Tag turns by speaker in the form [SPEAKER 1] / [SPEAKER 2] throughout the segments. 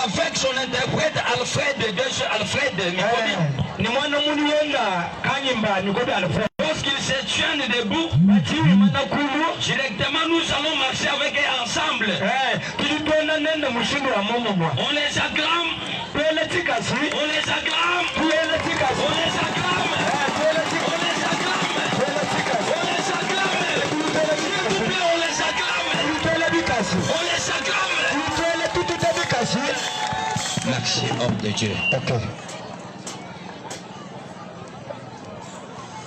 [SPEAKER 1] avec son interprète Alfred lorsqu'il se tient debout, directement nous allons marcher avec eux ensemble. On les acclame. On les acclame. On les acclame. On les acclame. On les acclame. On les acclame. Merci, homme de Dieu.
[SPEAKER 2] Ok.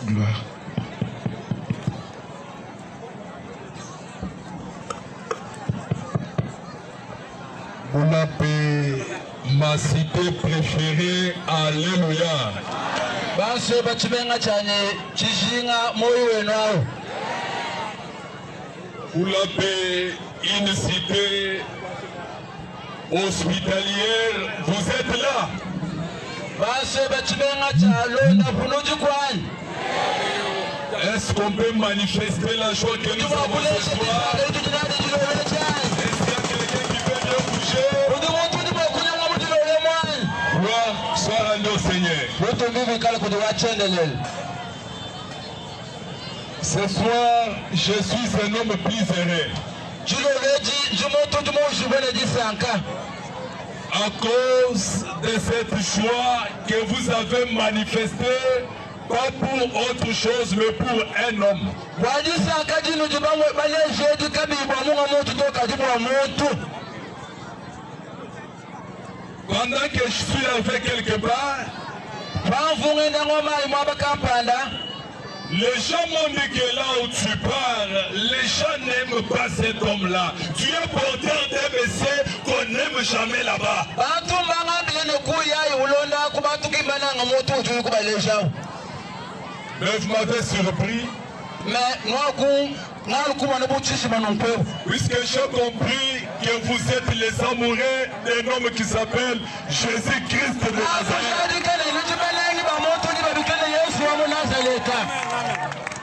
[SPEAKER 2] Gloire. Pour la paix, ma cité préférée, alléluia. Pour la paix, une cité hospitalière, vous êtes là. Est-ce qu'on peut manifester la joie que nous avons ce soir? Est-ce qu'il y a quelqu'un qui peut bien bouger? Gloire soit rendue au Seigneur. Ce soir, je suis un homme plus heureux. À cause de cette joie que vous avez manifestée, pas pour autre chose, mais pour un homme. Pendant que je suis avec quelque part, les gens m'ont dit que là où tu parles, les gens n'aiment pas cet homme-là. Tu es porteur d'un message qu'on n'aime jamais là-bas. Mais vous m'avez surpris. Puisque j'ai compris que vous êtes les amoureux d'un homme qui s'appelle Jésus-Christ de Nazareth.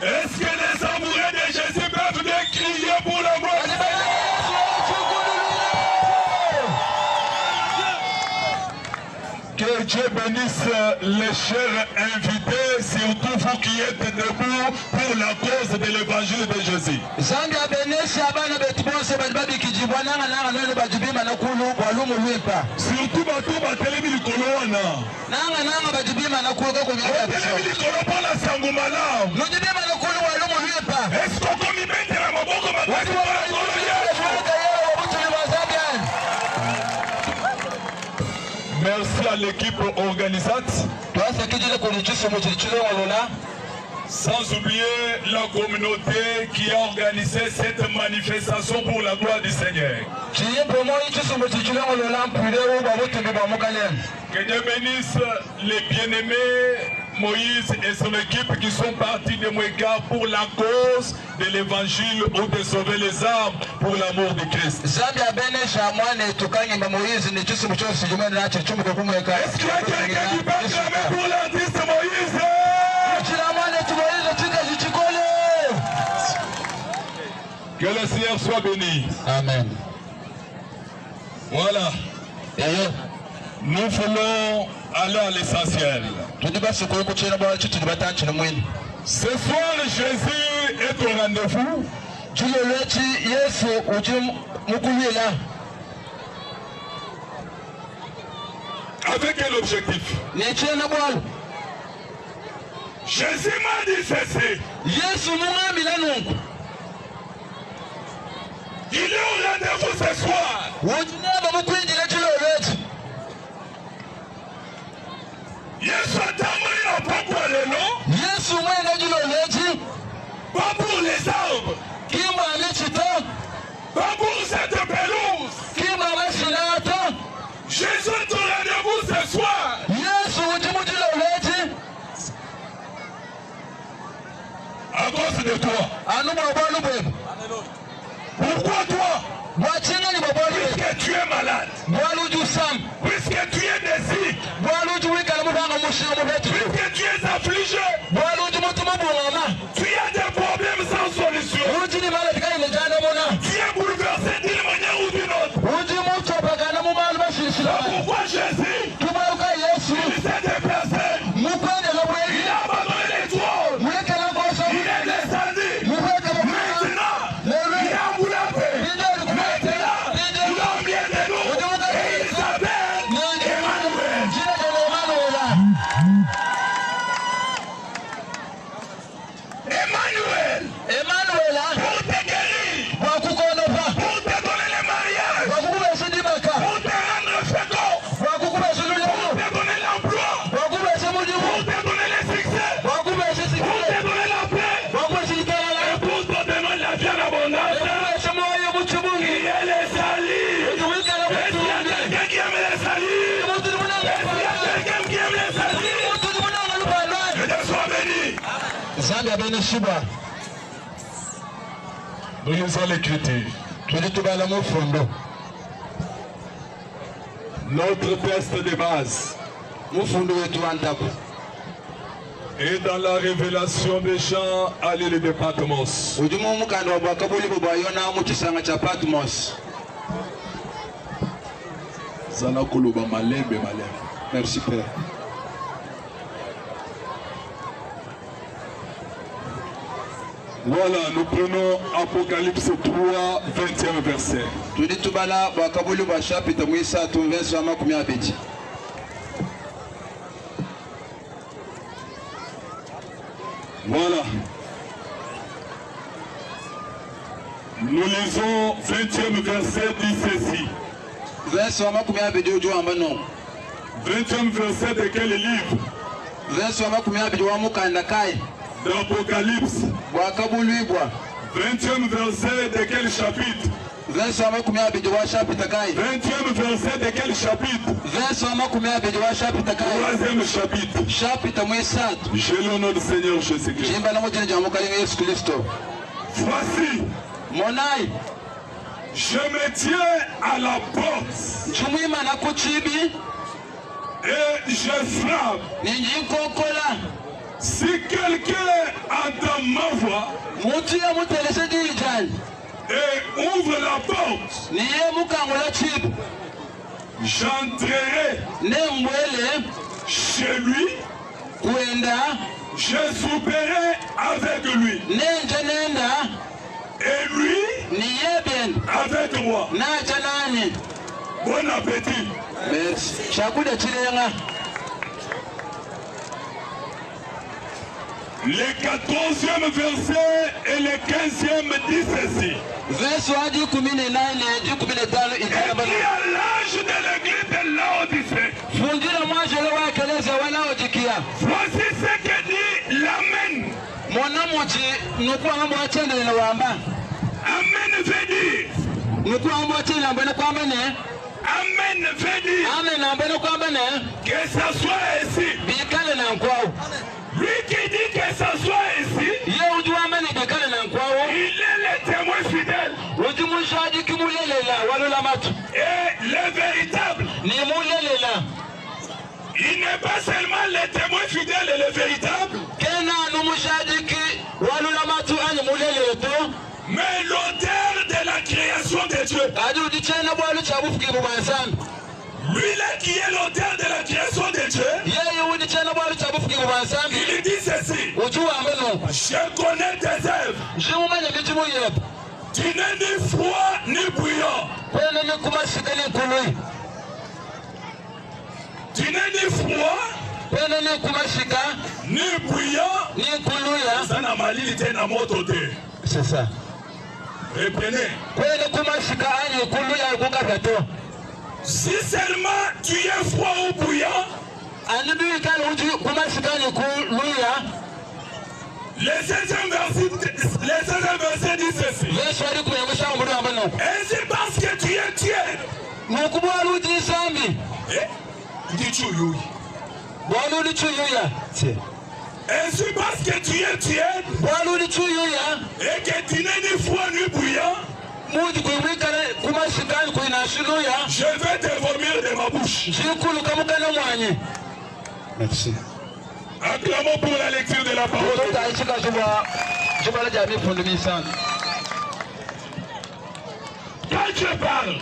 [SPEAKER 2] Est-ce que les amoureux de Jésus peuvent bien crier pour l'amour? Que Dieu bénisse les chers invités, surtout vous qui êtes debout pour la cause de l'évangile de Jésus. Surtout Batou Batelemi Likolo wana. Batelemi Likolo pour la Sangomala. Est-ce qu'on peut m'y mettre à ma boca Matati pour la merci à l'équipe organisante. Sans oublier la communauté qui a organisé cette manifestation pour la gloire du Seigneur. Que Dieu bénisse les bien-aimés Moïse et son équipe qui sont partis de Mouéka pour la cause de l'évangile ou de sauver les âmes pour l'amour de Christ. Est-ce qu'il y a quelqu'un qui peut clamer pour l'artiste Moïse? Que le Seigneur soit béni. Amen. Voilà. Nous voulons aller à l'essentiel. Ce soir, Jésus est au rendez-vous. Avec quel objectif? Jésus m'a dit ceci. Il est au rendez-vous ce soir. Yesu atamani pas pour les noms. Pas pour les arbres. Pas pour cette pelouse. Jésus est au rendez-vous ce soir. À cause de toi. Pourquoi toi? Puisque tu es malade. Puisque tu es déçu. Puisque tu es affligé. Tu as des problèmes sans solution. Tu es bouleversé d'une manière ou d'une autre.
[SPEAKER 1] pourquoi Jésus il s'est déplacé. Il a abandonné les trônes. Il est descendu. Maintenant, il a voulu la paix. Maintenant, il a bien de nous. Et il s'appelle Emmanuel. Emmanuel. Pour te guérir. Pour te donner le mariage. Pour te rendre fécond. Pour te donner l'emploi. Pour te donner le succès. Pour te donner la paix. Et pour te donner la vie en abondance. Il y a les salis. Est-ce qu'il y a quelqu'un qui aime les salis? Est-ce qu'il y a quelqu'un qui aime les salis? Que Dieu soit béni.
[SPEAKER 2] Nous lisons l'Écriture. Notre test de base est dans la révélation des gens à l'île de Patmos.
[SPEAKER 3] Merci Père.
[SPEAKER 2] Voilà, nous prenons Apocalypse 3, 20e verset. Voilà. Nous lisons 20e verset, dit ceci. 20e verset de quel livre? D'Apocalypse. 20e verset de quel chapitre? 20e verset de quel chapitre? 3e chapitre. J'ai le nom du Seigneur Jésus-Christ. Voici, je me tiens à la porte et je frappe. Si quelqu'un entend ma voix et ouvre la porte, j'entrerai chez lui, je souperai avec lui, et lui avec moi. Bon appétit. Le 14e verset et le 15e dit ceci. Et puis à l'âge de l'église de Laodicée, voici ce que dit l'Amen. Amen veut dire. Amen veut dire que ça soit ici. Lui qui dit que ça soit ici, il est le témoin fidèle. Et le véritable. Il n'est pas seulement le témoin fidèle et le véritable, mais l'auteur de la création de Dieu. Lui là qui est l'auteur de la création de Dieu, il dit ceci. Je connais tes œuvres. Tu n'es ni froid ni bouillant. Tu n'es ni froid ni bouillant. Ça n'a mal été na moto.
[SPEAKER 3] C'est ça.
[SPEAKER 2] Reprenez. Si seulement tu es froid ou bouillant, les 16e verset dit ceci. Ainsi parce que tu es tiède. Ainsi parce que tu es tiède et que tu n'es ni froid ni bouillant, je vais te vomir de ma bouche.
[SPEAKER 3] Merci.
[SPEAKER 2] Acclamons pour la lecture de la parole. Quand je parle,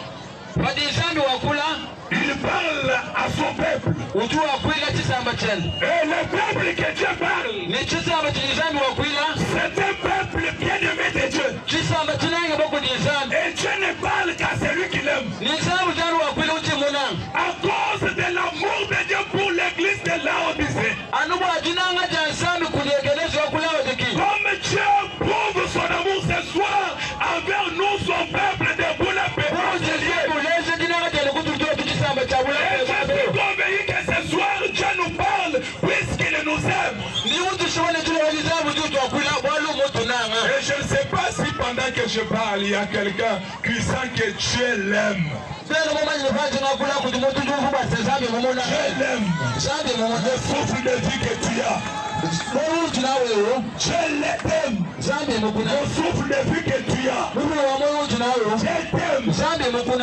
[SPEAKER 2] Il parle à son peuple. Et le peuple que Dieu parle, c'est un peuple bien-aimé de Dieu. Et Dieu ne parle qu'à celui qu'il aime. À cause de l'amour de Dieu pour l'église de Laodicée. Comme Dieu prouve son amour ce soir envers nous, son peuple de Boulapé. Et je suis convaincu que ce soir Dieu nous parle puisqu'il nous aime. Et je ne sais pas si pendant que je parle, il y a quelqu'un qui sent que Dieu l'aime. Je l'aime. Le souffle de vie que tu as. Je l'aime. Le souffle de vie que tu as. Je t'aime.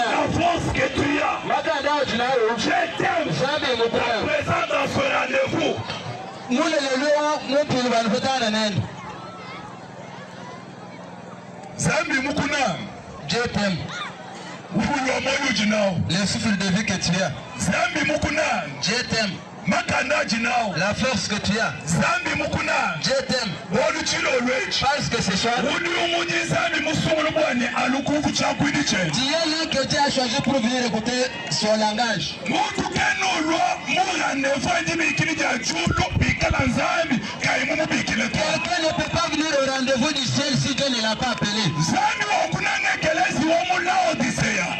[SPEAKER 2] La force que tu as. Je t'aime. Ta présence dans ce rendez-vous. Zambi Mukuna.
[SPEAKER 1] Je t'aime. Le souffle de vie que tu as.
[SPEAKER 2] Zambi Mukuna.
[SPEAKER 1] Je t'aime. La force que tu as. Je t'aime. Parce que c'est ça. Dieu que Dieu a choisi pour venir écouter son langage. Quelqu'un ne peut pas venir au rendez-vous du ciel si Dieu ne l'a pas appelé.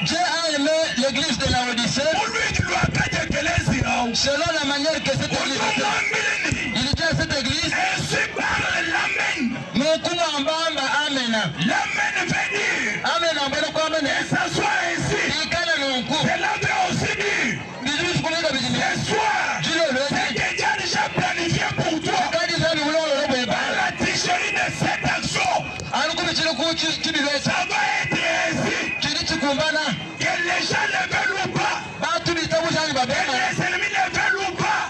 [SPEAKER 1] Dieu a aimé l'église de Laodicée selon la manière que cette église était. Il dit à cette église, mais comment on va amen.
[SPEAKER 2] L'amen veut dire
[SPEAKER 1] Amen, on va le quoi amen.
[SPEAKER 2] que ça soit ainsi. Cela veut aussi dire ce soir, c'est que Dieu a déjà planifié pour toi par la tricherie de cette action. Ça va être ainsi que les gens ne veulent ou pas, que les ennemis ne veulent ou pas.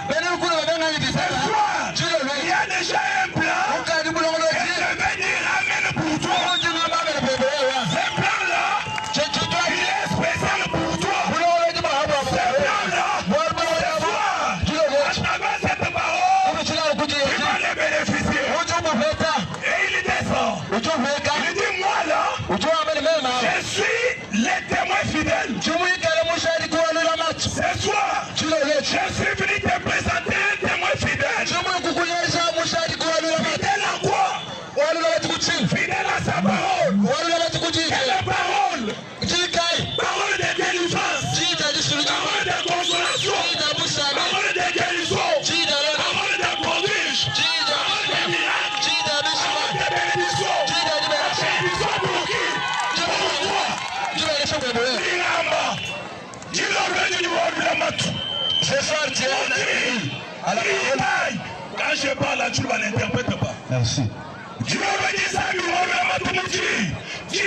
[SPEAKER 2] Ce soir, il y a déjà un plan et je vais dire amen pour toi. Ce plan-là, il est spécial pour toi. Ce plan-là, ce soir, à travers cette parole, tu vas les bénéficier. Et il descend. Il dit, moi là, je suis le témoin fidèle. Ce soir, je suis venu te présenter un témoin fidèle. Fidèle à quoi? Fidèle à sa parole. Quelle parole? Parole de délivrance. Parole de consolation. Parole de guérison. Parole de prodige. Parole de miracle. Parole de bénédiction. Bénédiction pour qui? Pour toi. Dirama. Dis-le du roi de la matou.
[SPEAKER 1] Ce soir, tu es
[SPEAKER 2] quand je parle là, tu ne l'interprètes pas.
[SPEAKER 1] Merci.
[SPEAKER 2] Tu vas me dire ça, tu vas me dire tu dis,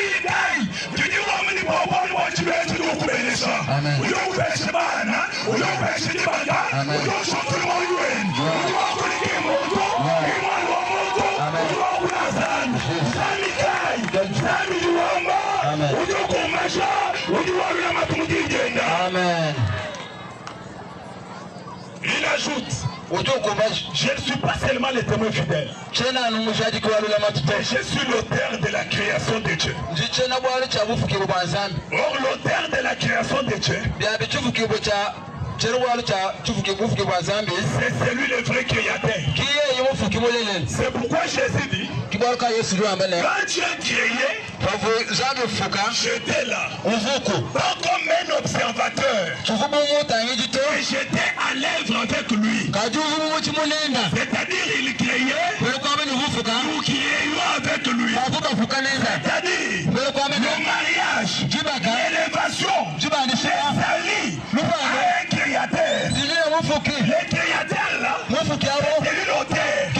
[SPEAKER 2] tu vas être au Kubénésa.
[SPEAKER 1] Amen.
[SPEAKER 2] Tu vas faire ce bana, tu vas faire ce bana, tu vas chanter le monde, tu vas connecter le monde, tu vas faire Zan, Zamikai, Zami Duamba, tu vas Komasha, tu vas faire
[SPEAKER 1] Amen.
[SPEAKER 2] Il ajoute, je ne suis pas seulement le témoin fidèle, je suis l'auteur de la création de Dieu. Or, l'auteur de la création de Dieu, c'est celui le vrai créateur. C'est pourquoi Jésus dit, quand Dieu a créé, j'étais là, pas comme un observateur, et j'étais à l'œuvre avec lui. C'est-à-dire, il créait, nous créions avec lui. C'est-à-dire, le mariage, l'élévation, les salis, un créateur. Le créateur là, c'est lui l'auteur.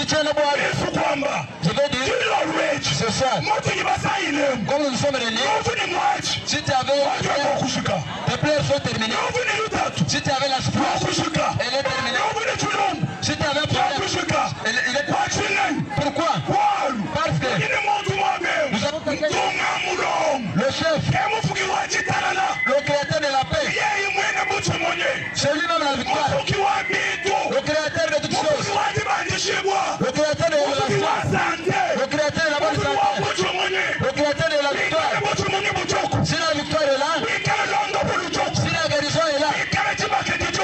[SPEAKER 1] C'est ça. Comme nous sommes réunis, si tu avais tes pleurs sont terminées, si tu avais la souffrance, elle est terminée. Si tu avais un problème, il est terminé. Pourquoi? Parce que nous avons quelqu'un, le chef, le créateur de la lui-même la victoire. Le créateur de toutes choses. Le créateur de la le créateur de la bonne santé. Le créateur de la victoire. Si la victoire est là, si la guérison est là,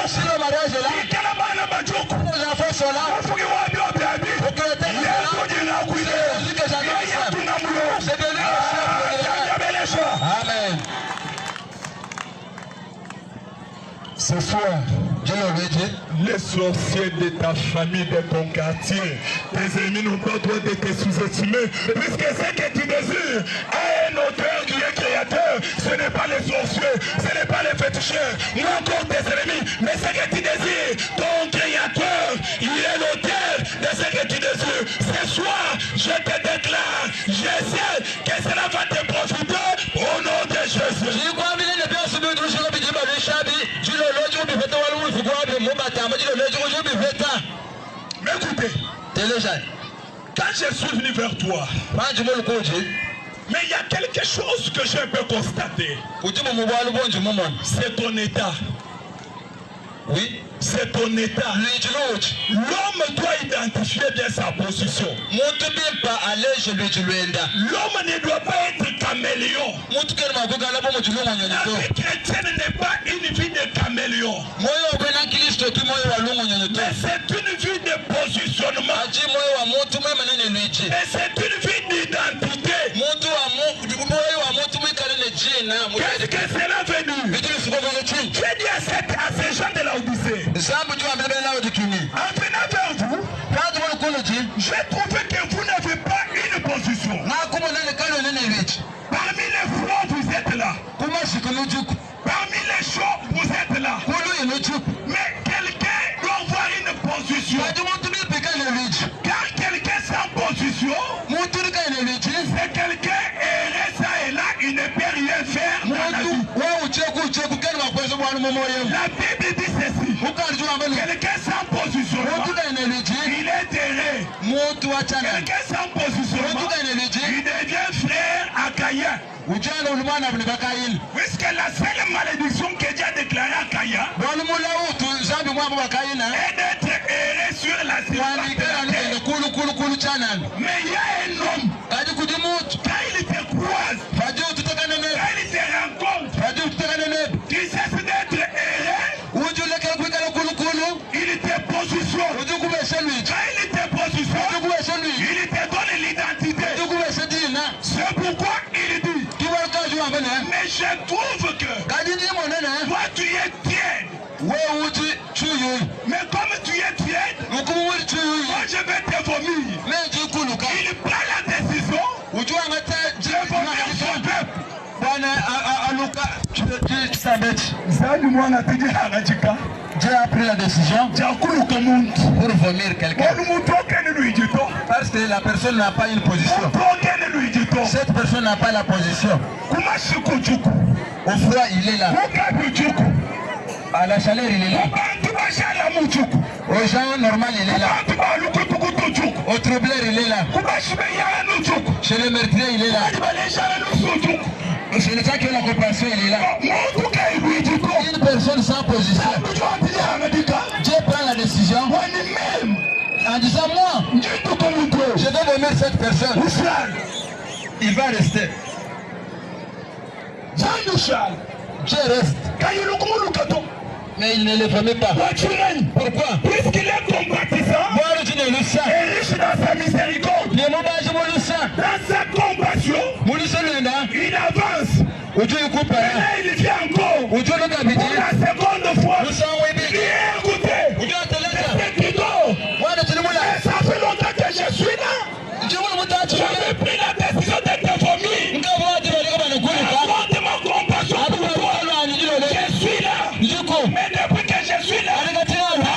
[SPEAKER 1] si le mariage est là, si nos enfants sont là, le créateur est là, c'est lui que j'annonce. C'est de lui que je suis. Amen. Ce soir, Dieu le dit.
[SPEAKER 2] Les sorciers de ta famille, de ton quartier, tes ennemis n'ont pas le droit de te sous-estimer, puisque ce que tu désires a un auteur qui est créateur. Ce n'est pas les sorciers, ce n'est pas les féticheurs, ou encore tes ennemis, mais ce que tu désires, ton créateur, il est l'auteur de ce que tu désires. Ce soir, je te déclare, je sais que cela va te profiter au nom de Jésus. Mais écoutez, quand je suis venu vers toi, mais il y a quelque chose que j'ai un peu constaté. C'est ton état. Oui, c'est ton état. L'homme doit identifier bien sa position. L'homme ne doit pas être caméléon. La vie chrétienne n'est pas une vie de caméléon. Mais c'est une vie de positionnement. Et c'est une vie d'identité. Qu'est-ce que cela veut dire? Je dis à ces gens de l'Odyssée, en venant vers vous, j'ai trouvé que vous n'avez pas une position. Parmi les flots, vous êtes là. Parmi les choses, vous êtes là. Mais quelqu'un doit avoir une position. Car quelqu'un sans position, c'est quelqu'un et ça et là, il ne peut rien faire dans la vie. La Bible dit ceci. Quelqu'un sans positionnement, il est terré. Quelqu'un sans positionnement, il devient frère à Caïn. Puisque la seule malédiction que Dieu a déclarée à Caïn est d'être erré sur la surface de la terre. Mais il y a un homme, quand il te croise, quand il te rencontre, qui cesse d'être erré, il te positionne. Quand il te positionne, il te donne l'identité. C'est pourquoi il dit, mais je trouve que toi tu es tiède. Mais comme tu es tiède, moi je vais te vomir. Il prend la décision de vomir son peuple.
[SPEAKER 1] Dieu a pris la décision pour vomir quelqu'un. Parce que la personne n'a pas une position. Cette personne n'a pas la position. Au froid, il est là. À la chaleur, il est là. Au genre normal, il est là. Au troubleur, il est là. Chez le meurtrier, il est là. Chez les gens qui ont la compassion, il est là. Une personne sans position. Dieu prend la décision en disant moi, je vais vomir cette personne. Il va rester. Dieu reste. Mais il ne le vomit pas. Pourquoi?
[SPEAKER 2] Puisqu'il est compatissant et riche dans sa miséricorde, dans sa compassion, il avance. Et là, il vient encore pour la seconde fois. Écoutez, ça fait longtemps que je suis là. J'avais pris la décision de te vomir. Avant de ma compassion pour toi, je suis là. Mais depuis que je suis là, ça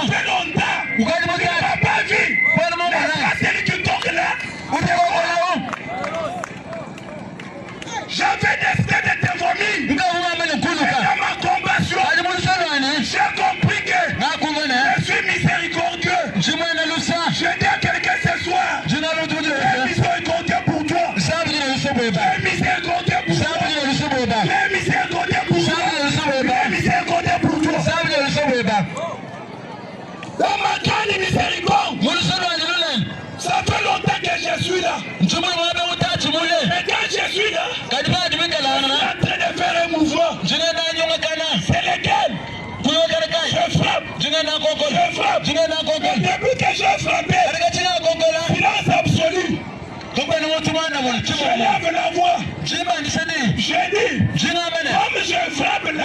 [SPEAKER 2] fait longtemps. Tu n'as pas vu. C'est celui qui toque là. J'avais décidé de te vomir. Et dans ma compassion,
[SPEAKER 1] Dans ma grande miséricorde. Ça fait longtemps que je suis là. Mais quand je suis là, je suis en train de faire un mouvement. C'est lequel? Je frappe. Je frappe. Depuis que j'ai frappé, silence absolu. Je lève la voix. Je dis, comme je frappe là,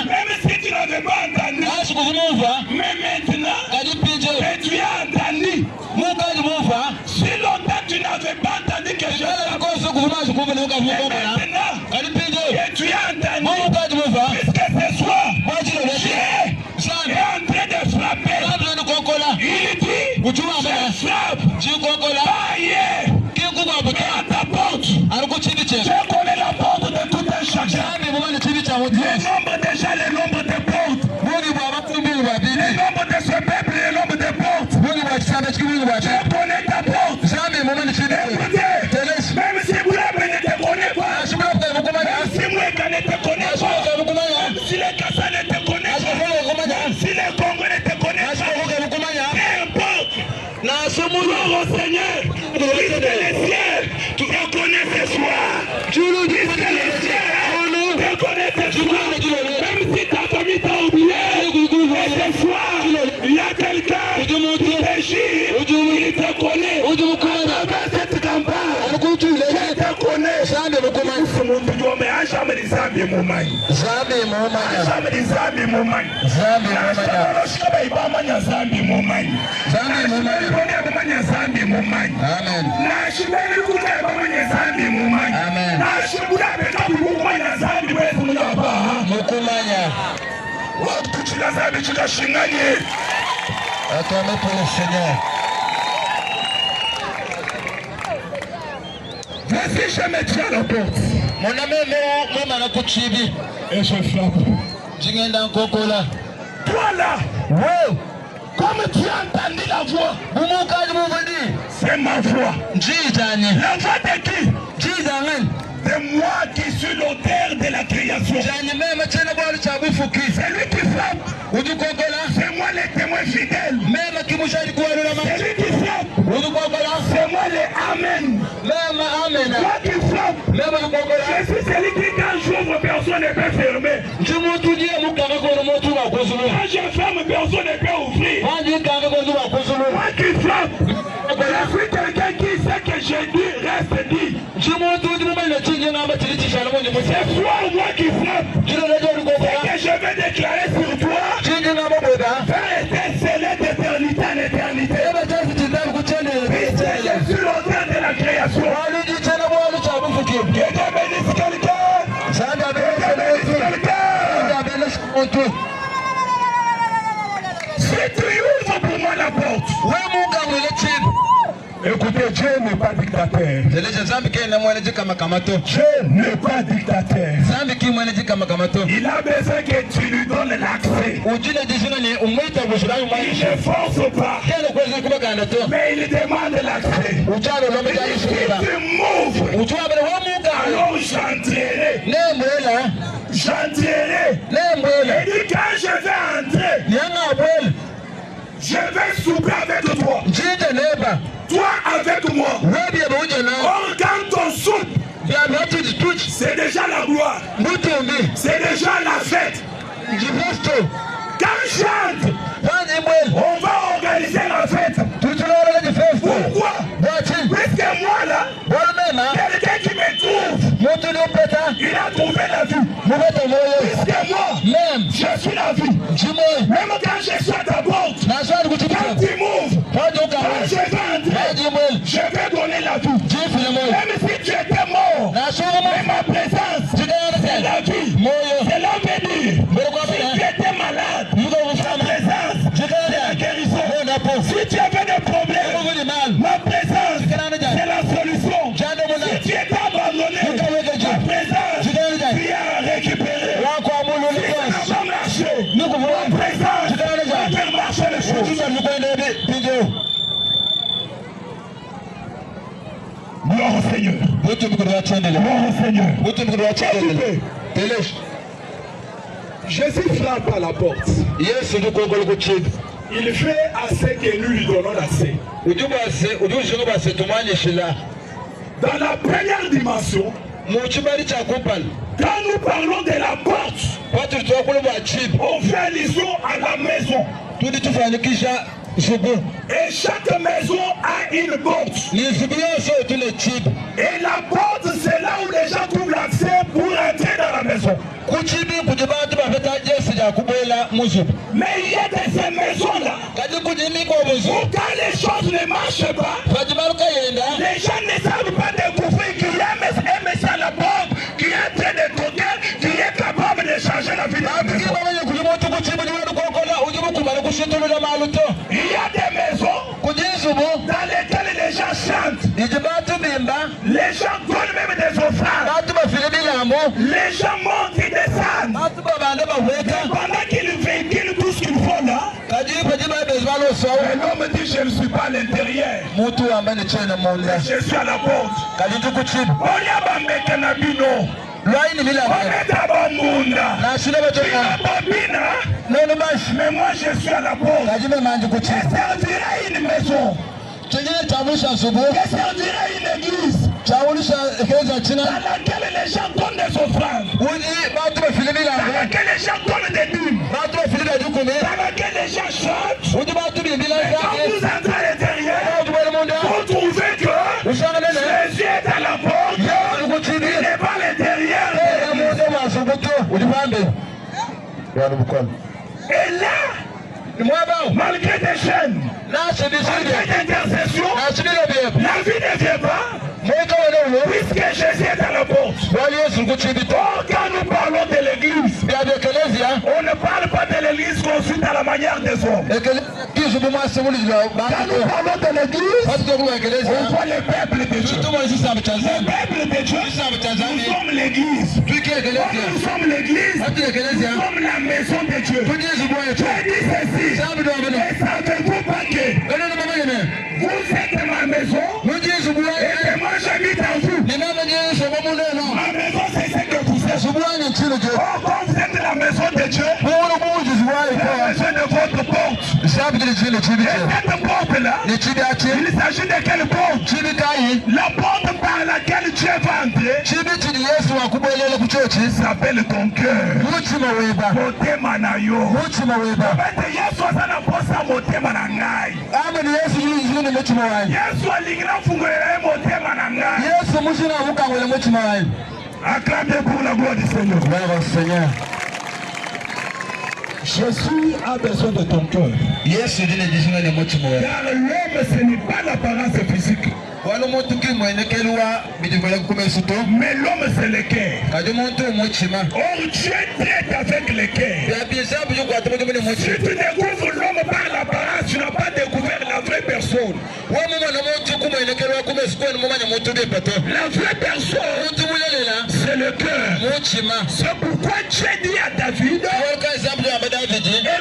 [SPEAKER 1] même si tu n'avais pas entendu, mais maintenant, tu as entendu. Si longtemps tu n'avais pas entendu que je frappe, maintenant, tu as entendu, puisque ce soir, Dieu est en train de frapper. Il dit, je frappe, aïe, à ta porte. Je connais la porte de tout un chacun. Le nombre déjà, le nombre de portes. Le nombre de ce peuple, le nombre de portes. Je connais ta porte. Écoutez, même si vous ne te connaissez pas, même si moi je ne te connais pas, même si les Kassas ne te connaissent pas, même si les Congos ne te connaissent pas, peu importe. Gloire au Seigneur, Fils de les cieux, tu reconnais ce soir. Fils de les cieux, tu reconnais ce soir. Même si ta famille t'a oublié, et ce soir, il y a quelqu'un qui t'agit, il te connaît. À travers cette campagne, je te connais. Mais à jamais des amis, mon mari. Jamais des amis, mon mari.
[SPEAKER 3] Attendez pour le Seigneur.
[SPEAKER 1] Vas-y, je me tiens à la porte.
[SPEAKER 3] Mon ami,
[SPEAKER 1] Et je frappe. Toi là, comme tu as entendu la voix, c'est ma voix. La voix de qui? De moi qui suis l'auteur de la création. C'est lui qui frappe. C'est moi le témoin fidèle. C'est lui qui frappe. C'est moi le Amen. Toi qui frappe. Je suis celui qui quand j'ouvre, personne ne peut fermer. Quand je ferme, personne ne peut ouvrir. Moi qui frappe. Je suis quelqu'un qui sait que je dis, reste dit. C'est toi moi qui frappe. Ce que je vais déclarer sur toi va être scellé d'éternité en éternité. Puisque je suis l'auteur de la création. Que Dieu bénisse quelqu'un. Si tu ouvres pour moi la porte. Écoutez, Dieu n'est pas dictateur. Dieu n'est pas dictateur. Il a besoin que tu lui donnes l'accès. Il ne force pas. Mais il demande l'accès. Il dit si tu m'ouvres, alors j'entrerai. J'entrerai. Il dit quand je vais entrer, je vais souper avec toi. Toi avec moi. Or quand on soupe, c'est déjà la gloire. C'est déjà la fête. Quand j'entre, on va organiser la fête. Pourquoi? Puisque moi là, quelqu'un qui me trouve, il a trouvé la vie. Puisque moi, je suis la vie. Même quand je suis à ta porte, quand tu m'ouvres, quand je vais entrer, je vais donner la vie. Même si tu étais mort, mais ma présence, c'est la vie. C'est l'avenir. Si tu étais malade, ma présence, c'est la guérison. Si tu avais des problèmes, ma présence, c'est la solution. Si tu étais abandonné, ma présence, tu as récupéré. Si ça n'a pas marché, ma présence, tu as fait marcher les choses. Gloire au Seigneur. Gloire au Seigneur. Jésus frappe à la porte.
[SPEAKER 3] il fait assez que nous lui donnons assez. Dans la première dimension, quand nous parlons de la porte, on fait allusion à la maison. Et chaque maison a une porte. Et la porte, c'est là où les gens trouvent l'accès pour entrer dans la maison. Mais il y a de ces maisons-là où quand les choses ne marchent pas, les gens ne savent pas découvrir qu'il y a un message à la porte qui est en train de toquer, qui est capable de changer la vie de la maison. Il y a des maisons dans lesquelles les gens chantent. Les gens donnent même des offrandes. Les gens montent et descendent. Pendant qu'ils véhiculent tout ce qu'il faut là, l'homme dit je ne suis pas à l'intérieur. Je suis à la porte. Mais moi je suis à la porte. Qu'est-ce servirait une maison? Qu'est-ce servirait une église dans laquelle les gens donnent des offrandes, dans laquelle les gens donnent des dîmes, dans laquelle les gens chantent? Et quand vous entrez à l'intérieur, vous trouvez que Jésus est à la porte, il n'est pas à l'intérieur. Et là, malgré des chaînes, malgré des intercessions, la vie ne vient pas. Puisque Jésus est à la porte. Or, quand nous parlons de l'église, on ne parle pas de l'église construite à la manière des hommes. Quand nous parlons de l'église, on voit le peuple de Dieu. Le peuple de Dieu, nous sommes l'église. Nous sommes l'église, nous sommes la maison de Dieu. Dieu dit ceci, et savez-vous pas que vous êtes ma maison et que moi j'habite en vous. Ma maison c'est ce que vous êtes. Or, quand vous êtes la maison de Dieu, la maison de votre porte. Et cette porte-là, il s'agit de quelle porte? La porte par laquelle Dieu va entrer s'appelle ton cœur. Motema na yo. Yesu azana posa motema na ngai. Yesu alingira fungulira motema na ngai. Acclamez pour la gloire du Seigneur. Jésus a besoin de ton cœur. Car l'homme, ce n'est pas l'apparence physique. Mais l'homme, c'est le cœur. Or, Dieu traite avec le cœur. Si tu découvres l'homme par l'apparence, tu n'as pas découvert la vraie personne. La vraie personne, c'est le cœur. C'est pourquoi Dieu dit à David,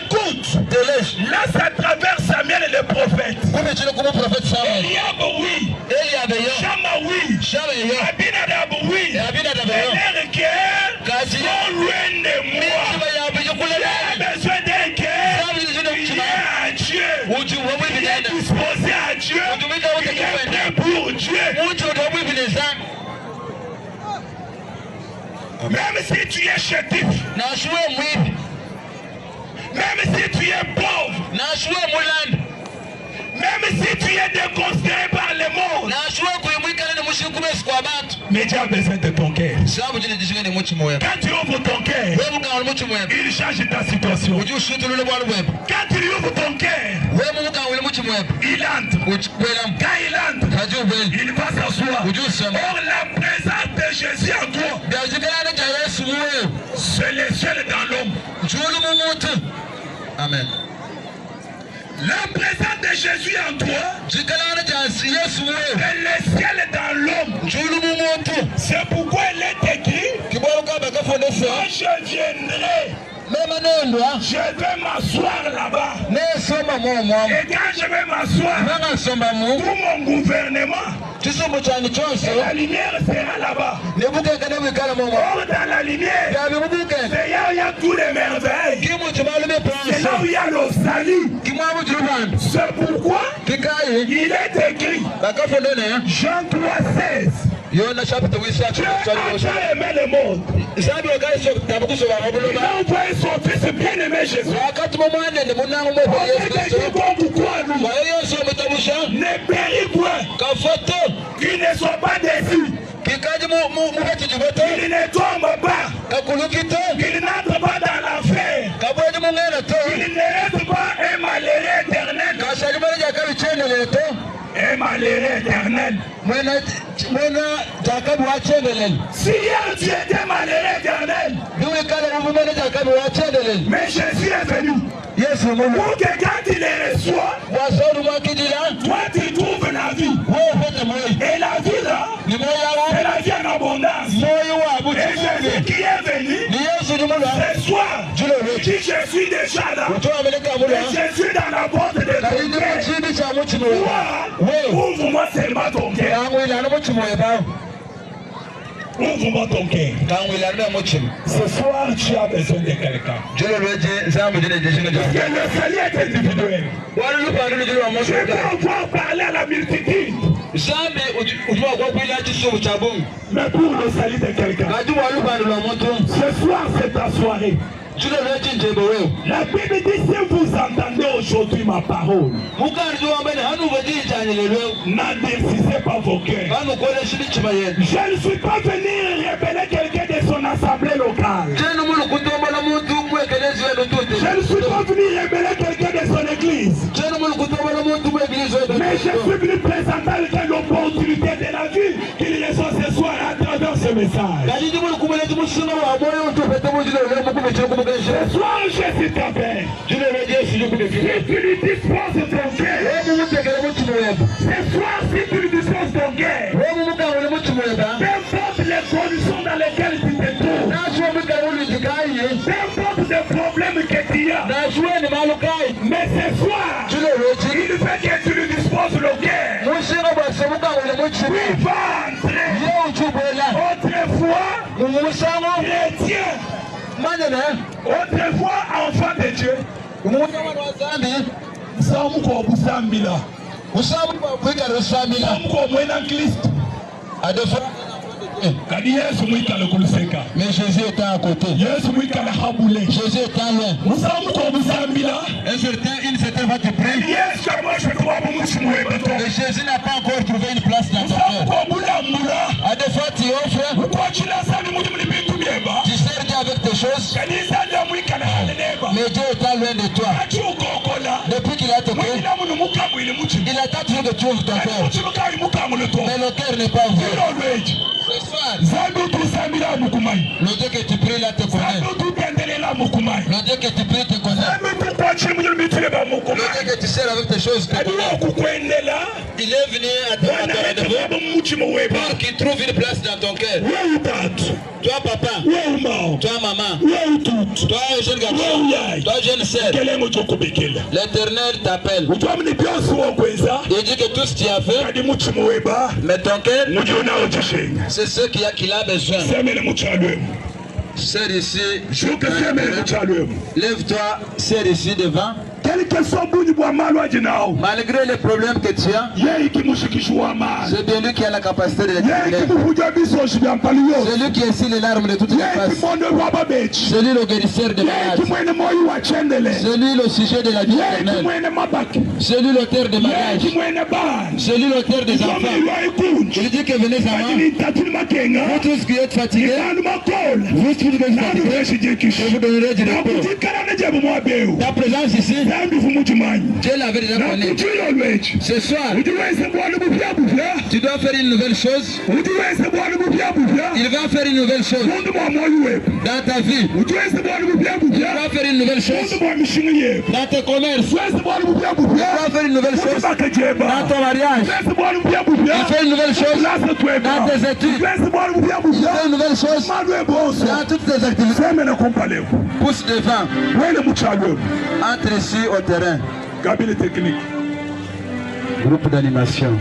[SPEAKER 3] écoute, laisse à travers Samuel et le prophète. Eliab, oui. Shama, oui. Abinadab, oui. Et leur cœur sont loin de moi. J'ai besoin d'un cœur qui est à Dieu, qui est disposé à Dieu, qui est prêt pour Dieu. Même si tu es chétif, même si tu es pauvre, même si tu es déconsidéré par le monde, mais tu as besoin de ton cœur. Quand tu ouvres ton cœur, il change ta situation. Quand tu ouvres ton cœur, il entre. Quand il entre, il va s'asseoir. Or, la présence de Jésus en toi, c'est le ciel dans l'homme. Amen. La présence de Jésus en toi, c'est le ciel dans l'homme. C'est pourquoi il est écrit, quand je viendrai, je vais m'asseoir là-bas. Et quand je vais m'asseoir, tout mon gouvernement, et la lumière sera là-bas. Or dans la lumière, c'est là où il y a tous les merveilles. C'est là où il y a le salut. C'est pourquoi il est écrit Jean 3,16. Tu as aimé le monde. Il a envoyé son fils bien-aimé Jésus. Ne péris point. Qu'il ne soit pas déçu. Qu'il ne tombe pas. Qu'il n'entre pas dans l'enfer. Qu'il ne reste pas un malheureux éternel. Un malheureux éternel. Si hier tu étais malheureux éternel, mais Jésus est venu. Pour que quand il les reçoit, toi tu trouves la vie. Et la vie là, c'est la vie en abondance. Et Jésus qui est venu, ce soir, dit je suis déjà là. Et je suis dans la porte de ton cœur. Ouvre-moi seulement ton cœur. Ouvre-moi ton cœur. Ce soir, tu as besoin de quelqu'un. Le salut est individuel. Je peux encore parler à la multitude. Mais pour le salut de quelqu'un, ce soir, c'est ta soirée. La Bible dit si vous entendez aujourd'hui ma parole, n'endurcissez pas vos cœurs. Je ne suis pas venu révéler quelqu'un de son assemblée locale. Je ne suis pas venu révéler quelqu'un de son église. Mais je suis venu présenter l'opportunité de la vie qu'il reçoit ce soir à travers ce message. Ce soir, je suis ta père. Je tu lui disposes ton cœur. Ce soir, si tu lui disposes ton cœur, peu importe les conditions dans lesquelles tu te trouves, peu importe les problèmes que tu as, mais ce soir, il fait que tu lui disposes le cœur. Il va entrer. Autrefois, chrétien. Autrefois, enfant de Dieu,
[SPEAKER 1] mais Jésus était à côté. Jésus était loin. Une certaine va te prier. Mais Jésus n'a pas encore trouvé une place dans ton cœur. À des fois, tu offres. Tu sers Dieu avec tes choses. Mais Dieu est loin de toi. Depuis qu'il a te pris, il attend toujours que tu ouvres ton cœur. Mais le cœur n'est pas ouvert. Ce soir, le Dieu que tu pries là te connaît. Le Dieu que tu pries te connaît. Le Dieu que tu sers avec tes choses te connaît. Il est venu à ton rendez-vous pour qu'il trouve une place dans ton cœur. Toi papa, toi maman, toi jeune garçon, toi jeune sœur, l'Éternel t'appelle. Il dit que tout ce que tu as fait, mais ton cœur, c'est ce qu'il a besoin. Sœur ici, lève-toi, sœur ici devant. Malgré les problèmes que tu as, c'est bien lui qui a la capacité de les guérir. C'est lui qui est ici les larmes de toutes les faces. C'est lui le guérisseur des malades. C'est lui le sujet de la vie éternelle. C'est lui l'auteur des mariages. C'est lui l'auteur des enfants. Il dit que venez à moi. Vous tous qui êtes fatigués, vous tous qui êtes fatigués, je vous donnerai du repos. Ta présence ici, Dieu l'avait déjà connu. Ce soir, tu dois faire une nouvelle chose. Il va faire une nouvelle chose dans ta vie. Il va faire une nouvelle chose dans tes commerces. Il va faire une nouvelle chose dans ton mariage. Il fait une nouvelle chose dans tes études. Il fait une nouvelle chose dans toutes tes activités. Pousse devant. Entre ici au terrain.
[SPEAKER 3] Cabine technique.
[SPEAKER 1] Groupe d'animation.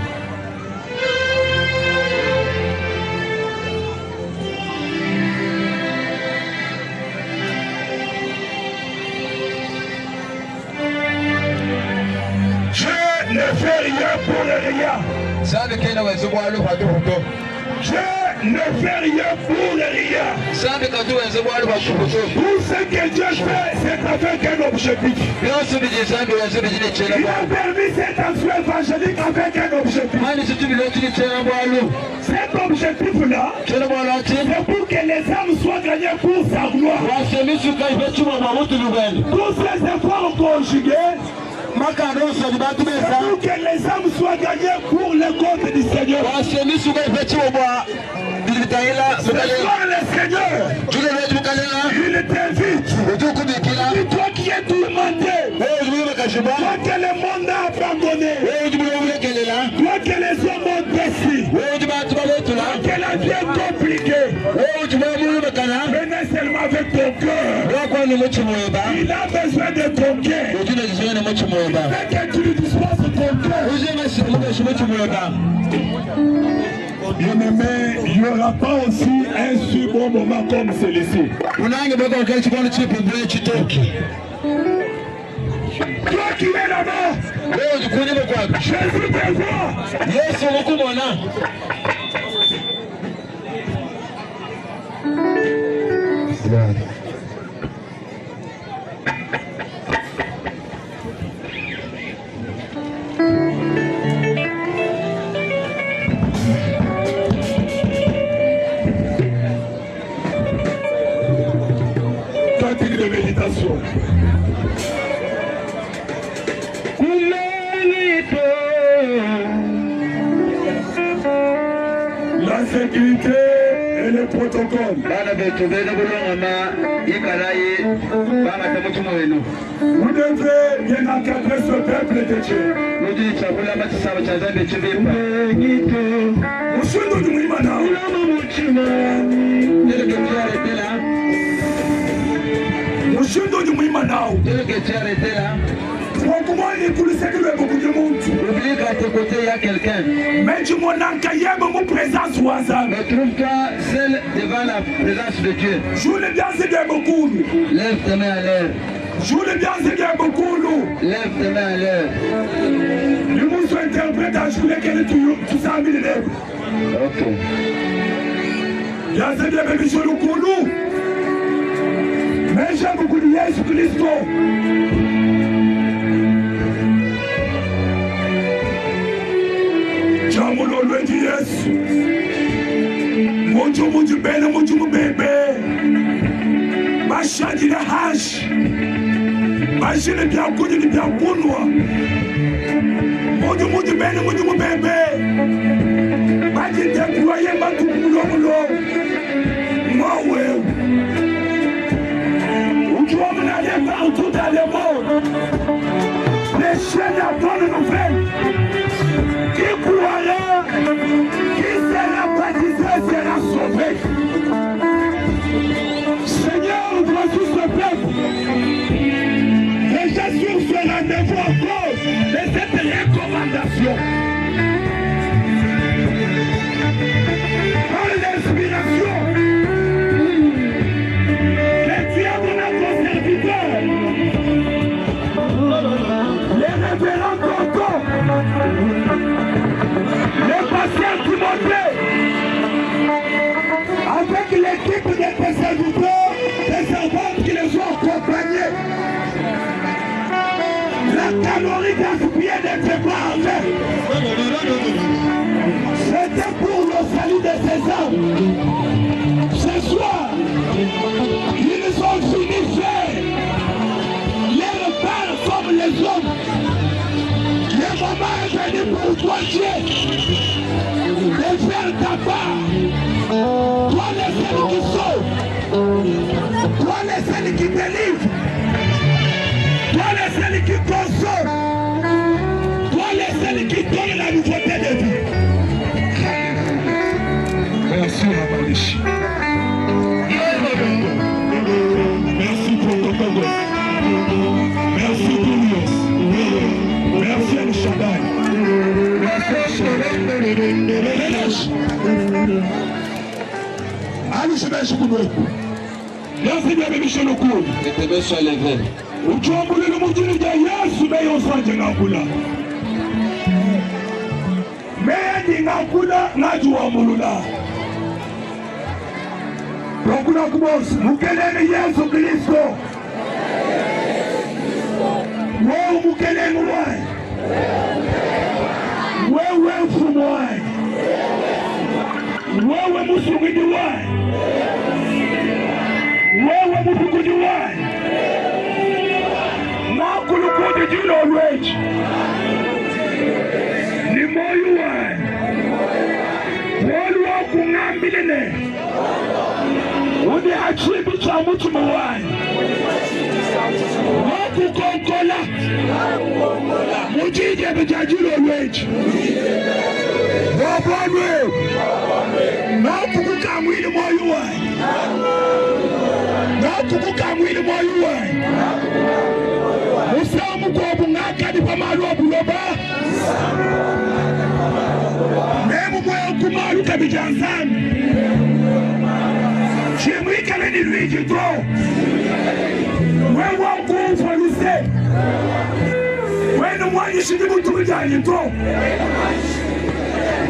[SPEAKER 3] Je ne fais rien pour rien.
[SPEAKER 1] Sabe quem não é zubualu patuhuto?
[SPEAKER 3] Je ne fais rien pour rien.
[SPEAKER 1] Sabe que tu é zubualu patuhuto?
[SPEAKER 3] Tout ce que Dieu fait, c'est avec un objectif.
[SPEAKER 1] Não subi de zambi, não subi de tchela.
[SPEAKER 3] Il a permis cette action évangélique avec un objectif.
[SPEAKER 1] Mani se tu bilhete de tchela boalu.
[SPEAKER 3] Cet objectif-là,
[SPEAKER 1] Tchela boalu
[SPEAKER 3] c'est pour que les âmes soient gagnées pour sa gloire.
[SPEAKER 1] Wasemi suka ibetu mamutu lubeni.
[SPEAKER 3] Tous ces efforts conjugués,
[SPEAKER 1] Makarosa di batu
[SPEAKER 3] c'est
[SPEAKER 1] besa.
[SPEAKER 3] pour que les âmes soient gagnées pour le compte du Seigneur.
[SPEAKER 1] Wasemi suka ibetu boa. Bilitaila
[SPEAKER 3] Ce
[SPEAKER 1] mukale.
[SPEAKER 3] soir, le Seigneur,
[SPEAKER 1] Tule wetu mukalela.
[SPEAKER 3] il t'invite.
[SPEAKER 1] Utuku bikila.
[SPEAKER 3] Toi qui es tourmenté,
[SPEAKER 1] Wewe ujibu kashiba.
[SPEAKER 3] toi que le monde a abandonné,
[SPEAKER 1] Wewe ujibu ulekelela.
[SPEAKER 3] toi que les hommes ont déçu,
[SPEAKER 1] Wewe ujibu atuba wetu la.
[SPEAKER 3] que la vie est compliquée,
[SPEAKER 1] Wewe ujibu mulu mekana.
[SPEAKER 3] venez seulement avec ton cœur.
[SPEAKER 1] Wako ni muchi moyeba.
[SPEAKER 3] Il a besoin de ton cœur.
[SPEAKER 1] Ujine jiswe ni muchi moyeba.
[SPEAKER 3] Fait que tu lui disposes ton cœur.
[SPEAKER 1] Ujine muchi moyeba.
[SPEAKER 3] Bien-aimé, il n'y aura pas aussi un si bon moment comme celui-ci.
[SPEAKER 1] Unange bako wakati chikono chipi mbele chitoki.
[SPEAKER 3] Toi qui es là-bas,
[SPEAKER 1] Wewe ujikunye kwako.
[SPEAKER 3] Jésus te voit.
[SPEAKER 1] Yesu ukumona.
[SPEAKER 3] Cantique de méditation. La sécurité et le protocole.
[SPEAKER 1] Bana betu bene bulongama ikalaye banga tamutumo wenu.
[SPEAKER 3] Vous devez bien encadrer ce peuple de Dieu.
[SPEAKER 1] Mujini chakula matisaba cha zambi chibimba.
[SPEAKER 3] Mushindu ni mwima nao.
[SPEAKER 1] Nele ketiare tela.
[SPEAKER 3] Mushindu ni mwima nao.
[SPEAKER 1] Nele ketiare tela.
[SPEAKER 3] Comment il est beaucoup de monde.
[SPEAKER 1] Oublie qu'à tes côtés il y a quelqu'un.
[SPEAKER 3] Mais tu m'en encaillais mon présence au hasard.
[SPEAKER 1] Mais trouve-toi seul devant la présence de Dieu.
[SPEAKER 3] Je le bien c'est bien beaucoup.
[SPEAKER 1] Lève tes mains à l'air.
[SPEAKER 3] Je le bien c'est bien beaucoup.
[SPEAKER 1] Lève tes mains à l'air.
[SPEAKER 3] Le monde soit interprète à jouer qu'elle tout ça mis les lèvres.
[SPEAKER 1] Ok.
[SPEAKER 3] Bien c'est bien baby sur le coulou. Mais j'aime beaucoup de Jésus Christ. Jamulo le dit Yesu. Moju bene moju bebe. Mashadi la hash. Mashine bien connu ni bien kunwa. Moju bene moju bebe. Maji déployer ma tout mulo. Moi ouais. Tu vas me aller partout dans le monde. Les chaînes attendent de nous faire. Qui croira, qui sera baptisé, sera sauvé. Seigneur, ouvre tout ce peuple. Et j'assure ce rendez-vous en cause de cette recommandation. Par l'inspiration, que tu as mon notre serviteur, les révérends tontons, les patients Timothée, avec l'équipe de tes serviteurs, tes servantes qui les ont accompagnés, la calorie gaspillée de tes bras, c'était pour le salut de ces âmes. Ce soir, ils ont fini faire les repères comme les hommes. Le moment est venu pour toi, Dieu, de faire ta part. Toi, les seul qui sauve. Toi, les seul qui délivre. Toi, les seul qui console. Toi, les seul qui donne la nouveauté de vie. Merci, Ramanishi. Merci pour ton Congo. Merci pour nous. Allez, je vais jouer. Merci bien, mes chers locaux.
[SPEAKER 1] Mettez main sur les verres.
[SPEAKER 3] Uchambule le mujini ja Yesu me yosanje ngakula. Me ngakula ngajua mulula. Rokuna kubos mukeleni Yesu Kristo. Wewe mukeleni wai. Wewe mfumo wai. Wewe musungidi wai. Wewe mufukuji wai. Nakulukuji jino lwechi. Ni moyu wai. Wolu waku ngambiline. Udi achibi cha mutumu wai. Waku konkola. Mujije bijajilo lwechi. Wabwanwe. Nakukuka mwili moyu wai. Nakukuka mwili moyu wai. Musamu kwa bungaka ni pamalu wa buloba. Memu mwe kumalu kabijanzani. Chimwika leni luigi to. Wewa kufa luse. Wenu mwanyi shidimu tumijani to.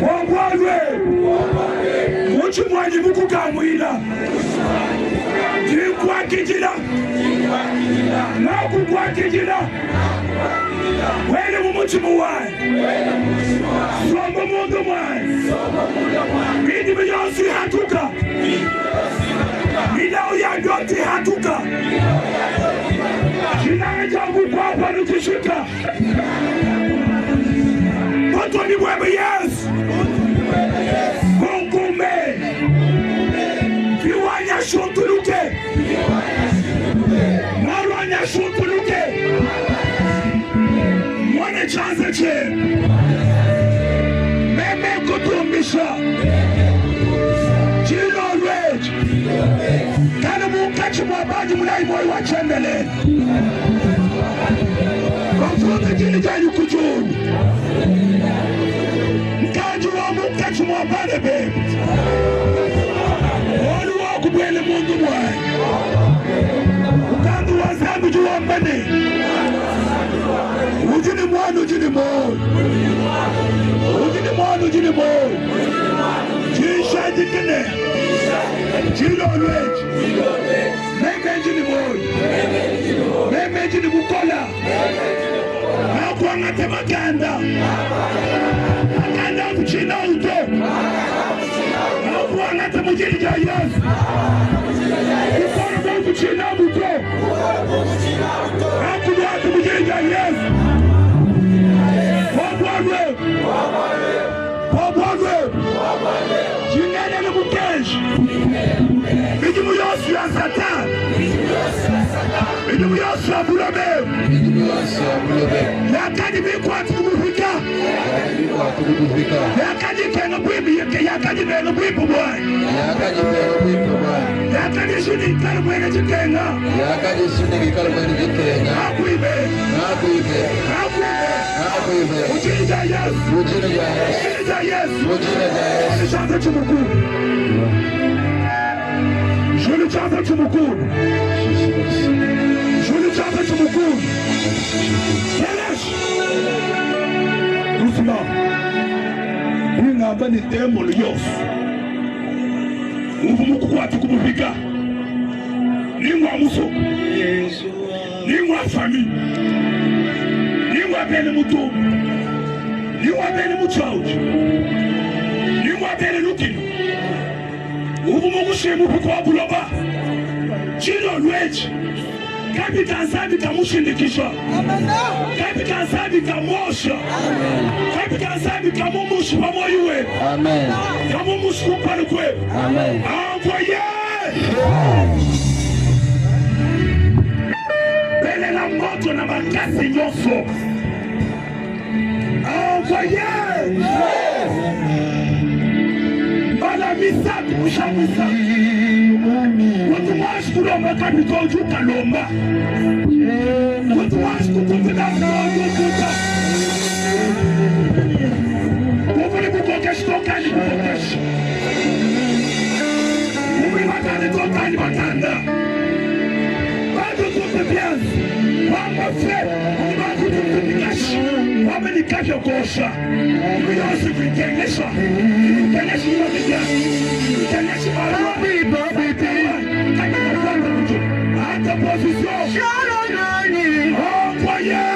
[SPEAKER 3] Wabwanwe. Muchi mwanyi mukuka mwila. Jikwa kijila. Naku kwa kijila. Wene mumuchimu wai. Sombo mundu wai. Midi minyonsi hatuka. Mida uyandoti hatuka. Jina jangu kwa nukishika. Moto ni mwebe yes. Mungume. Viwanya shutuluke. Marwanya shutuluke. Mwane chanze che. Meme kutumisha. Jino lwechi. Kana mukachi mwabaji mulai moyo wa chembele. Konfuta jini janyu kujuni. Mkaji wa mukachi mwabane baby. Wali wako bwele mundu mwai. Ukandu wa zambi juwa mbane. Ujini mwanu ujini mwanu. Ujini mwanu ujini mwanu. Jisha jikine. Jino lwechi. Meme jini mwanu. Meme jini bukola. Hakuwa ngate makanda. Makanda kuchina uto. Hakuwa ngate mujini ja Yesu. Ukoro kuchina uto. Hakuwa ngate mujini ja Yesu. Wabwanwe. Wabwanwe. Jingene ni mukeshi. Mijimu yosu ya Satan. Mijimu yosu ya bulobe. Yakadi bikwati kumufika. Yakadi kenga bwimbi yake. Yakadi benga bwimbi boy. Yakadi shuni kala mwene jikenga.
[SPEAKER 1] Yakadi shuni kala mwene jikenga.
[SPEAKER 3] Hakuibe.
[SPEAKER 1] Hakuibe.
[SPEAKER 3] Hakuibe. Ujini ja Yesu.
[SPEAKER 1] Ujini ja Yesu.
[SPEAKER 3] Ujini ja Yesu.
[SPEAKER 1] Ujini ja Yesu.
[SPEAKER 3] Wani chanta chumukuru. Juli chanta chumukuru. Juli chanta chumukuru. Kelesh. Rusula. Inga hapa ni tembo liyosu. Uvumuku kwa tukumufika. Ningwa muso. Ningwa fami. Ningwa bene mutu. Ningwa bene muchauji. Ningwa bene lukinu. Uvumuku shemu kwa buloba. Jino lwechi. Kapi kansabi kamushindikisha. Kapi kansabi kamosha. Kapi kansabi kamumushi pamoyuwe.
[SPEAKER 1] Amen.
[SPEAKER 3] Kamumushi kupanukwe.
[SPEAKER 1] Amen.
[SPEAKER 3] Envoyé. Bele la moto na makasi nyoso. Envoyé. Bala misaki mushamisa. Watu washi kulomba kabito ujuka lomba. Watu washi kukumbila mkoju ujuka. Wafuli kukoke kavyokosha uyosi vitengesha vitengeshi yomeja vitengeshi hata position envoyé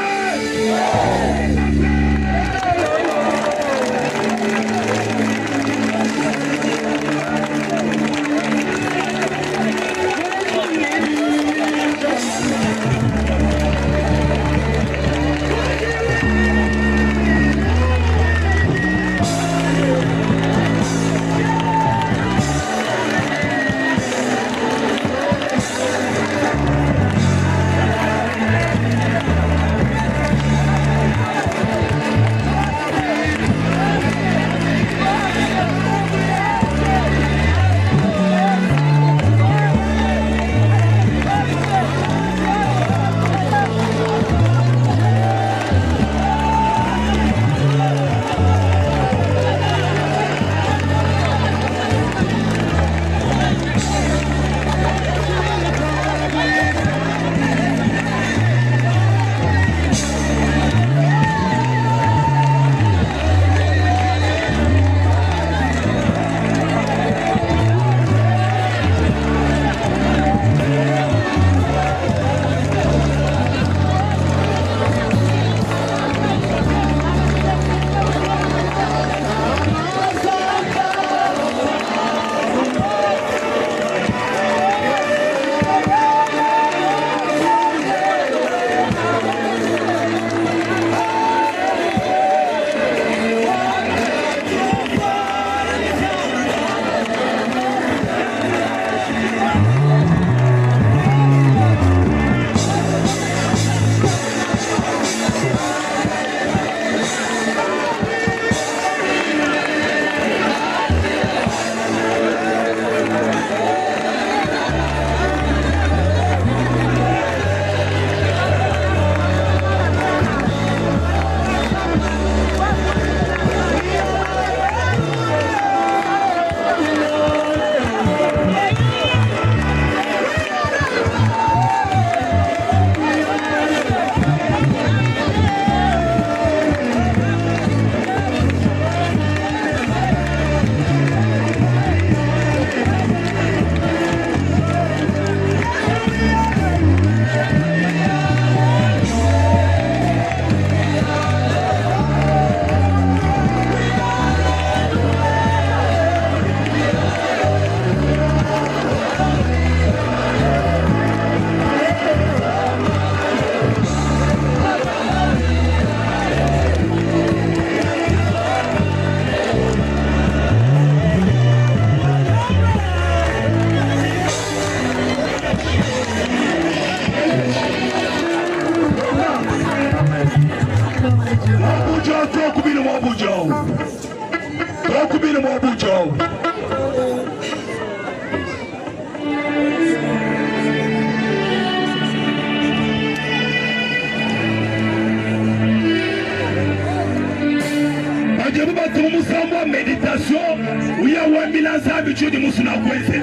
[SPEAKER 3] Méditation, où il y a un bilan d'habitude de Moussuna Kwese.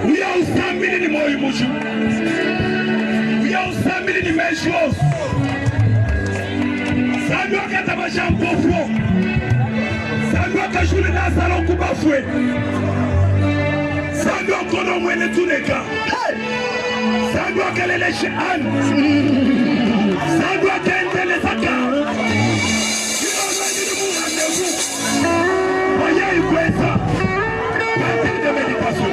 [SPEAKER 3] Où il y a un 100 000 de Moïse Mouchou. Où il y a un 100 000 de mêmes choses. Ça doit qu'à ta machine en pauvre. Ça doit qu'à jouer dans le salon coup bafoué. Ça doit qu'on ait moins de tous les cas. Ça doit qu'elle ait les chéans. Ça doit qu'elle ait les accords. Voyez quoi ça? Pratique de méditation.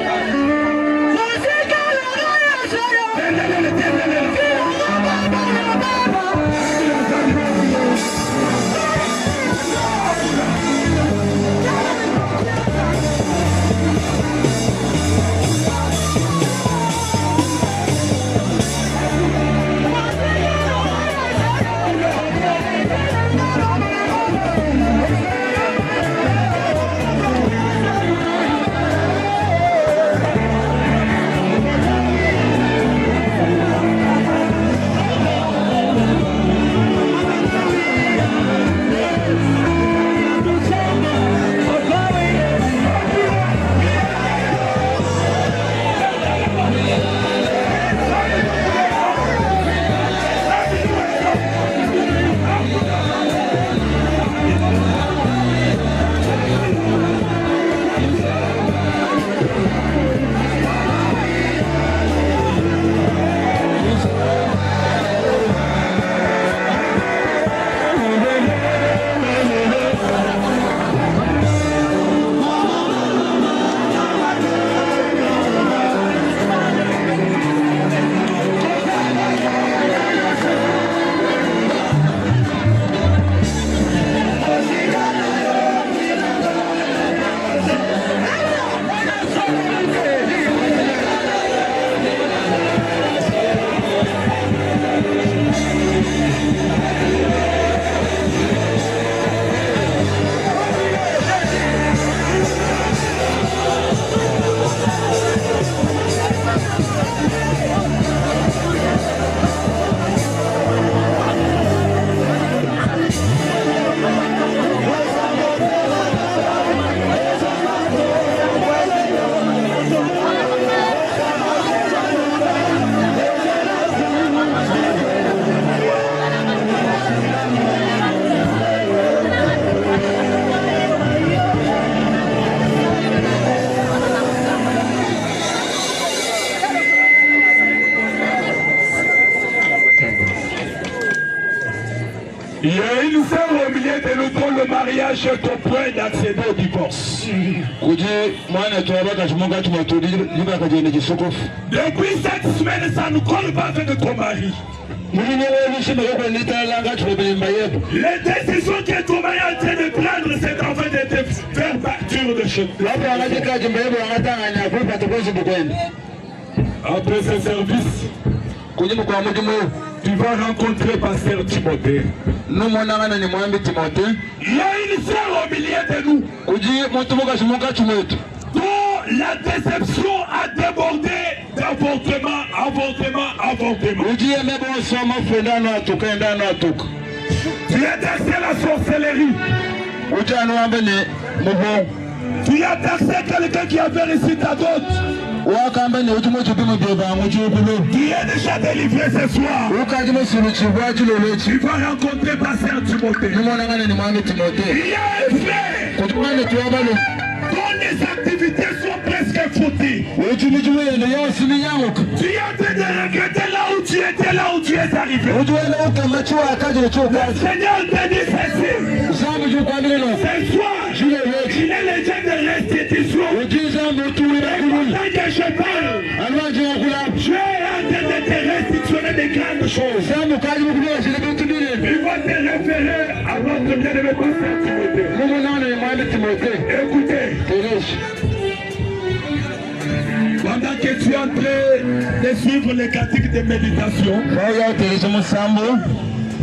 [SPEAKER 3] Il y a une sœur au milieu de nous dont le mariage est au point d'accéder au divorce. Depuis cette semaine, ça ne colle pas avec ton mari. Les décisions que ton mari est en train de prendre, c'est en fait de te faire partir de chez toi. Après ce service, tu vas rencontrer Pasteur Timothée. Il y a une sœur au milieu de nous dont la déception a débordé d'avortement. Tu as taxé la sorcellerie. Tu as taxé quelqu'un qui avait réussi ta dot. Tu es déjà délivré ce soir. Tu vas rencontrer Pasteur Timothée. Il y a un frère dont les activités sont presque foutues. Tu es en train de regretter là où tu étais, là où tu es arrivé. Le Seigneur te dit ceci. Ce soir, il est le Dieu de restitution. Et pendant que je parle, je suis en train de te restituer des grandes choses. Il va te référer à votre bien-aimé Pasteur Timothée. Écoutez, pendant que tu es en train de suivre les cantiques de méditation,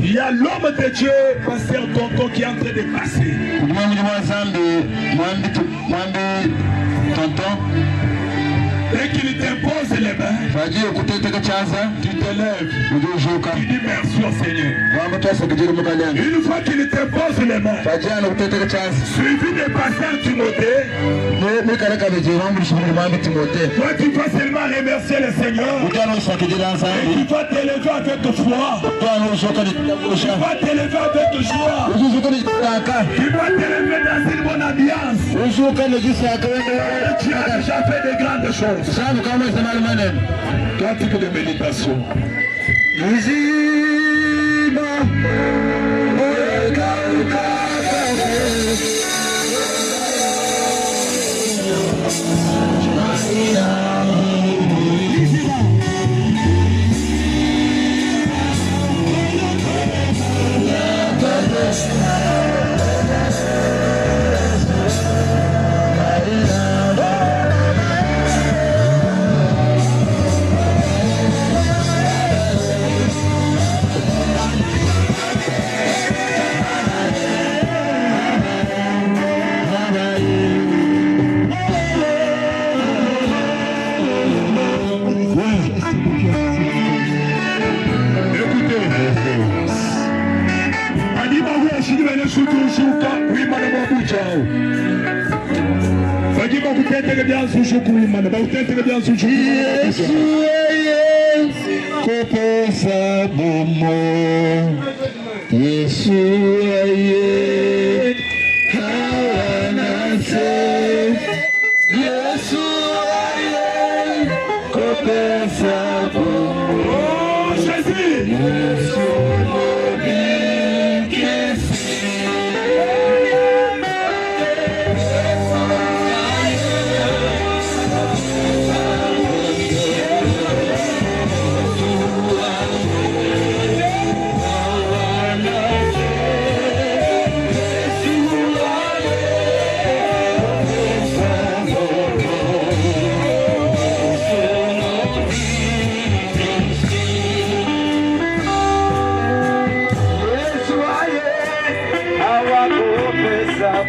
[SPEAKER 3] il y a l'homme de Dieu, Pasteur Tonton, qui est en train de passer. Dès qu'il t'impose les mains, tu te lèves, tu dis merci au Seigneur. Une fois qu'il t'impose les mains, suivi de Pasteur Timothée, toi tu vas seulement remercier le Seigneur. Et tu vas t'élever avec foi. Tu vas t'élever avec joie. Tu vas t'élever dans une bonne ambiance. Tu as déjà fait de grandes choses. Pratique de méditation.
[SPEAKER 1] Our hope is up.